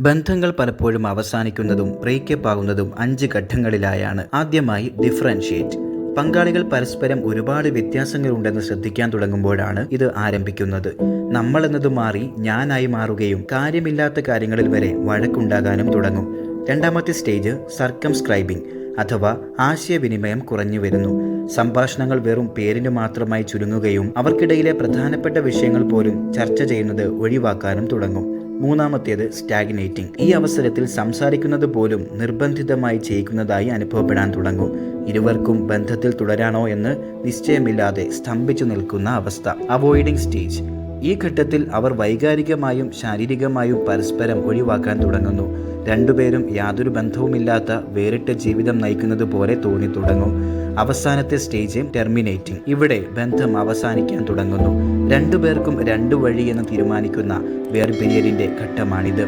ബന്ധങ്ങൾ പലപ്പോഴും അവസാനിക്കുന്നതും ബ്രേക്കപ്പ് ആകുന്നതും 5 ഘട്ടങ്ങളിലായാണ്. ആദ്യമായി ഡിഫറൻഷിയേറ്റ്. പങ്കാളികൾ പരസ്പരം ഒരുപാട് വ്യത്യാസങ്ങളുണ്ടെന്ന് ശ്രദ്ധിക്കാൻ തുടങ്ങുമ്പോഴാണ് ഇത് ആരംഭിക്കുന്നത്. നമ്മൾ എന്നത് മാറി ഞാനായി മാറുകയും കാര്യമില്ലാത്ത കാര്യങ്ങളിൽ വരെ വഴക്കുണ്ടാകാനും തുടങ്ങും. രണ്ടാമത്തെ സ്റ്റേജ് സർക്കംസ്ക്രൈബിംഗ് അഥവാ ആശയവിനിമയം കുറഞ്ഞു വരുന്നു. സംഭാഷണങ്ങൾ വെറും പേരിന് മാത്രമായി ചുരുങ്ങുകയും അവർക്കിടയിലെ പ്രധാനപ്പെട്ട വിഷയങ്ങൾ പോലും ചർച്ച ചെയ്യുന്നത് ഒഴിവാക്കാനും തുടങ്ങും. മൂന്നാമത്തേത് സ്റ്റാഗ്നേറ്റിംഗ്. ഈ അവസരത്തിൽ സംസാരിക്കുന്നത് പോലും നിർബന്ധിതമായി ചെയ്യിക്കുന്നതായി അനുഭവപ്പെടാൻ തുടങ്ങും. ഇരുവർക്കും ബന്ധത്തിൽ തുടരാനോ എന്ന് നിശ്ചയമില്ലാതെ സ്തംഭിച്ചു നിൽക്കുന്ന അവസ്ഥ. Avoiding stage. ഈ ഘട്ടത്തിൽ അവർ വൈകാരികമായും ശാരീരികമായും പരസ്പരം ഒഴിവാക്കാൻ തുടങ്ങുന്നു. രണ്ടുപേരും യാതൊരു ബന്ധവുമില്ലാത്ത വേറിട്ട ജീവിതം നയിക്കുന്നത് പോലെ തോന്നി തുടങ്ങും. അവസാനത്തെ സ്റ്റേജ് ടെർമിനേറ്റിംഗ്. ഇവിടെ ബന്ധം അവസാനിക്കാൻ തുടങ്ങുന്നു. രണ്ടുപേർക്കും രണ്ടു വഴി എന്ന് തീരുമാനിക്കുന്ന വേർപിരിയലിന്റെ ഘട്ടമാണിത്.